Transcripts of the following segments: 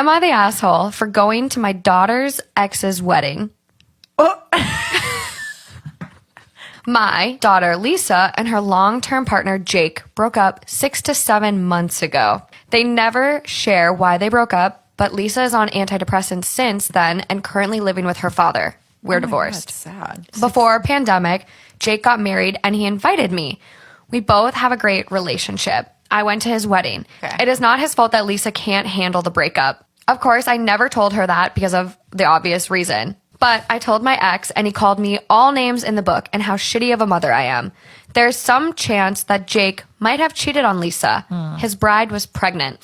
Am I the asshole for going to my daughter's ex's wedding? Oh. My daughter, Lisa, and her long-term partner, Jake, broke up 6 to 7 months ago. They never share why they broke up, but Lisa is on antidepressants since then and currently living with her father. We're divorced. God, that's sad. Before pandemic, Jake got married and he invited me. We both have a great relationship. I went to his wedding. Okay. It is not his fault that Lisa can't handle the breakup. Of course, I never told her that because of the obvious reason. But I told my ex, and he called me all names in the book and how shitty of a mother I am. There's some chance that Jake might have cheated on Lisa. His bride was pregnant.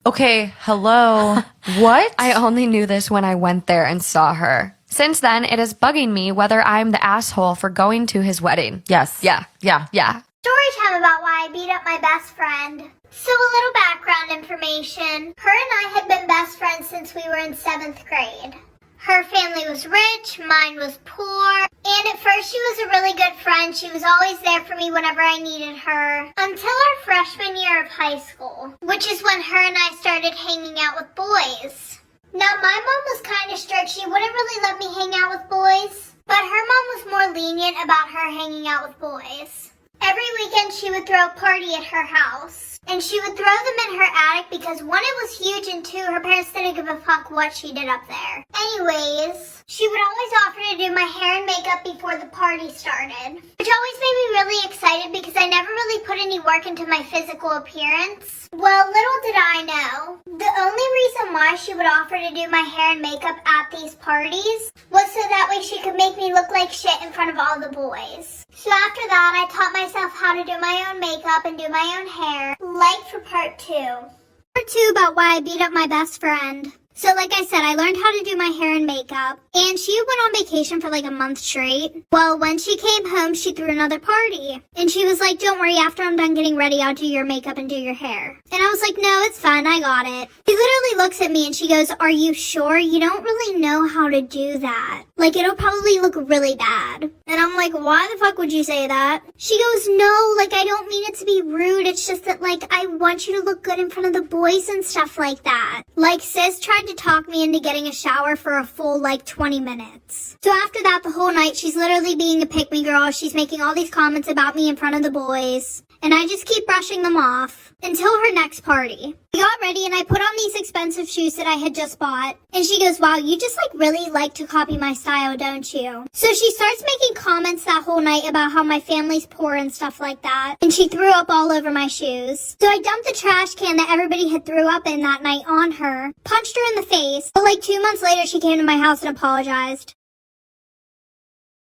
Okay, hello. What? I only knew this when I went there and saw her. Since then, it is bugging me whether I'm the asshole for going to his wedding. Yes. Yeah. Story time about why I beat up my best friend. So a little background information. Her and I had been best friends since we were in 7th grade. Her family was rich, mine was poor, and at first she was a really good friend. She was always there for me whenever I needed her. Until our freshman year of high school, which is when her and I started hanging out with boys. Now my mom was kind of strict. She wouldn't really let me hang out with boys, but her mom was more lenient about her hanging out with boys. Every weekend she would throw a party at her house. And she would throw them in her attic because one, it was huge, and two, her parents didn't give a fuck what she did up there. Anyways, she would always offer to do my hair and makeup before the party started. Which always made me really excited because I never really put any work into my physical appearance. Well, little did I know, the only reason why she would offer to do my hair and makeup at these parties was so that way she could make me look like shit in front of all the boys. So after that, I taught myself how to do my own makeup and do my own hair, like for part 2. Part 2 about why I beat up my best friend. So like I said, I learned how to do my hair and makeup, and she went on vacation for like a month straight. Well, when she came home, she threw another party. And she was like, don't worry, after I'm done getting ready, I'll do your makeup and do your hair. And I was like, no, it's fine, I got it. She literally looks at me and she goes, are you sure? You don't really know how to do that. Like, it'll probably look really bad. And I'm like, why the fuck would you say that? She goes, no, like, I don't mean it to be rude. It's just that, like, I want you to look good in front of the boys and stuff like that. Like, sis tried to talk me into getting a shower for a full, like, 20 minutes. So after that, the whole night, she's literally being a pick-me girl. She's making all these comments about me in front of the boys. And I just keep brushing them off until her next party. We got ready and I put on these expensive shoes that I had just bought. And she goes, wow, you just like really like to copy my style, don't you? So she starts making comments that whole night about how my family's poor and stuff like that. And she threw up all over my shoes. So I dumped the trash can that everybody had threw up in that night on her, punched her in the face. But like 2 months later, she came to my house and apologized.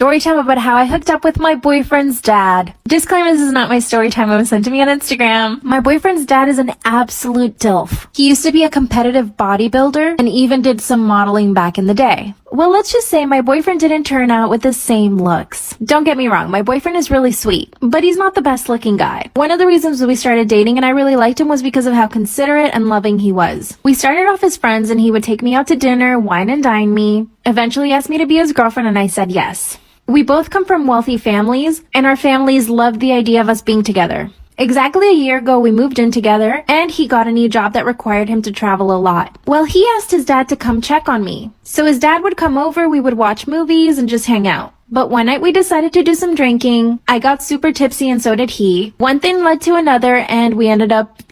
Story time about how I hooked up with my boyfriend's dad. Disclaimer, this is not my story time. It was sent to me on Instagram. My boyfriend's dad is an absolute dilf. He used to be a competitive bodybuilder and even did some modeling back in the day. Well, let's just say my boyfriend didn't turn out with the same looks. Don't get me wrong, my boyfriend is really sweet, but he's not the best looking guy. One of the reasons we started dating and I really liked him was because of how considerate and loving he was. We started off as friends and he would take me out to dinner, wine and dine me, eventually asked me to be his girlfriend and I said yes. We both come from wealthy families, and our families loved the idea of us being together. Exactly a year ago, we moved in together, and he got a new job that required him to travel a lot. Well, he asked his dad to come check on me. So his dad would come over, we would watch movies, and just hang out. But one night we decided to do some drinking. I got super tipsy, and so did he. One thing led to another, and we ended up,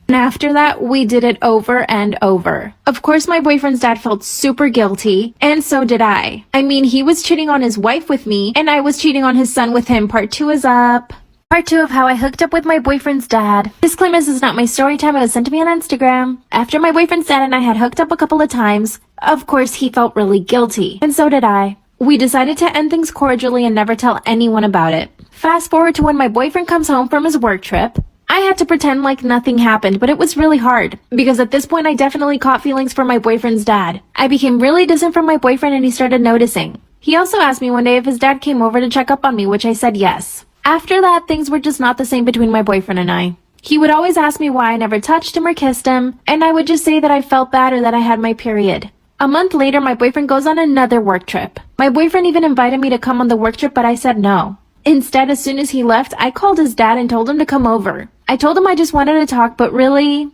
And after that, we did it over and over. Of course, my boyfriend's dad felt super guilty, and so did I. I mean, he was cheating on his wife with me, and I was cheating on his son with him. Part 2 is up. Part 2 of how I hooked up with my boyfriend's dad. Disclaimer, this is not my story time. It was sent to me on Instagram. After my boyfriend's dad and I had hooked up a couple of times, of course, he felt really guilty, and so did I. We decided to end things cordially and never tell anyone about it. Fast forward to when my boyfriend comes home from his work trip. I had to pretend like nothing happened, but it was really hard, because at this point I definitely caught feelings for my boyfriend's dad. I became really distant from my boyfriend and he started noticing. He also asked me one day if his dad came over to check up on me, which I said yes. After that, things were just not the same between my boyfriend and I. He would always ask me why I never touched him or kissed him, and I would just say that I felt bad or that I had my period. A month later, my boyfriend goes on another work trip. My boyfriend even invited me to come on the work trip, but I said no. Instead, as soon as he left, I called his dad and told him to come over. I told him I just wanted to talk, but really,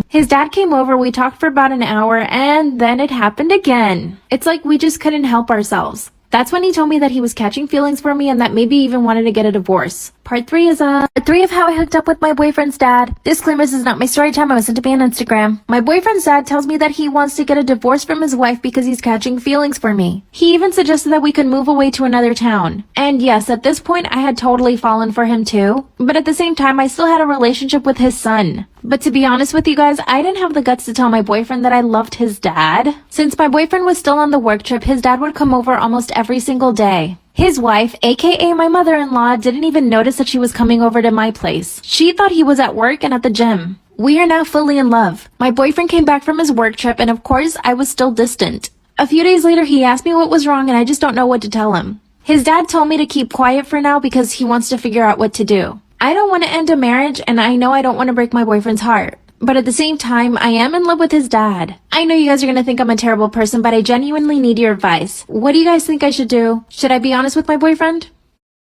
his dad came over, we talked for about an hour, and then it happened again. It's like we just couldn't help ourselves. That's when he told me that he was catching feelings for me and that maybe even wanted to get a divorce. Part 3 is part 3 of how I hooked up with my boyfriend's dad. Disclaimer, this is not my story time. I was sent to me on Instagram. My boyfriend's dad tells me that he wants to get a divorce from his wife because he's catching feelings for me. He even suggested that we could move away to another town. And yes, at this point, I had totally fallen for him too. But at the same time, I still had a relationship with his son. But to be honest with you guys, I didn't have the guts to tell my boyfriend that I loved his dad. Since my boyfriend was still on the work trip, his dad would come over almost every single day. His wife, aka my mother-in-law, didn't even notice that she was coming over to my place. She thought he was at work and at the gym. We are now fully in love. My boyfriend came back from his work trip and of course, I was still distant. A few days later, he asked me what was wrong and I just don't know what to tell him. His dad told me to keep quiet for now because he wants to figure out what to do. I don't want to end a marriage and I know I don't want to break my boyfriend's heart. But at the same time, I am in love with his dad. I know you guys are going to think I'm a terrible person, but I genuinely need your advice. What do you guys think I should do? Should I be honest with my boyfriend?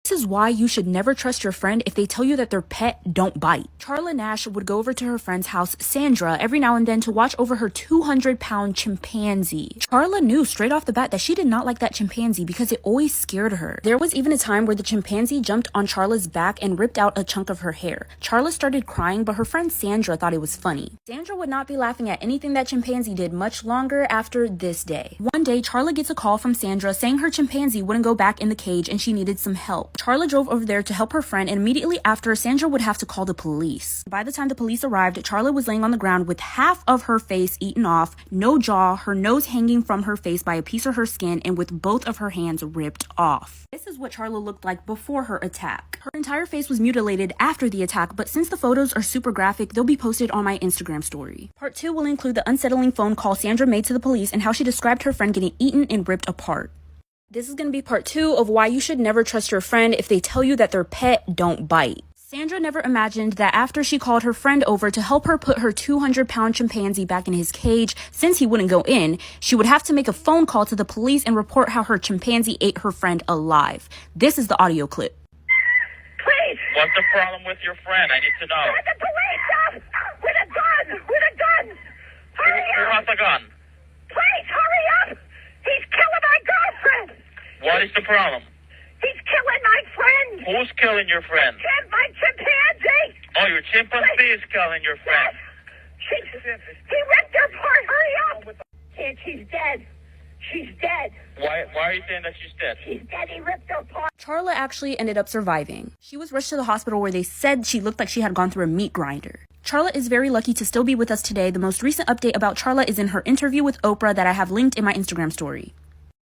This is why you should never trust your friend if they tell you that their pet don't bite. Charla Nash would go over to her friend's house, Sandra, every now and then to watch over her 200-pound chimpanzee. Charla knew straight off the bat that she did not like that chimpanzee because it always scared her. There was even a time where the chimpanzee jumped on Charla's back and ripped out a chunk of her hair. Charla started crying, but her friend Sandra thought it was funny. Sandra would not be laughing at anything that chimpanzee did much longer after this day. One day, Charla gets a call from Sandra saying her chimpanzee wouldn't go back in the cage and she needed some help. Charla drove over there to help her friend, and immediately after, Sandra would have to call the police. By the time the police arrived, Charla was laying on the ground with half of her face eaten off, no jaw, her nose hanging from her face by a piece of her skin, and with both of her hands ripped off. This is what Charla looked like before her attack. Her entire face was mutilated after the attack, but since the photos are super graphic, they'll be posted on my Instagram story. Part 2 will include the unsettling phone call Sandra made to the police and how she described her friend getting eaten and ripped apart. This is going to be part 2 of why you should never trust your friend if they tell you that their pet don't bite. Sandra never imagined that after she called her friend over to help her put her 200-pound chimpanzee back in his cage, since he wouldn't go in, she would have to make a phone call to the police and report how her chimpanzee ate her friend alive. This is the audio clip. Please! What's the problem with your friend? I need to know. Let the police up! With a gun! With a gun! Hurry Who up! has a gun? Please, hurry up! He's killing my girlfriend! What is the problem? He's killing my friend! Who's killing your friend? My chimpanzee! Oh, your chimpanzee is killing your friend. He ripped her apart! Hurry up! And she's dead. She's dead. Why are you saying that she's dead? She's dead. He ripped her apart. Charla actually ended up surviving. She was rushed to the hospital where they said she looked like she had gone through a meat grinder. Charla is very lucky to still be with us today. The most recent update about Charla is in her interview with Oprah that I have linked in my Instagram story.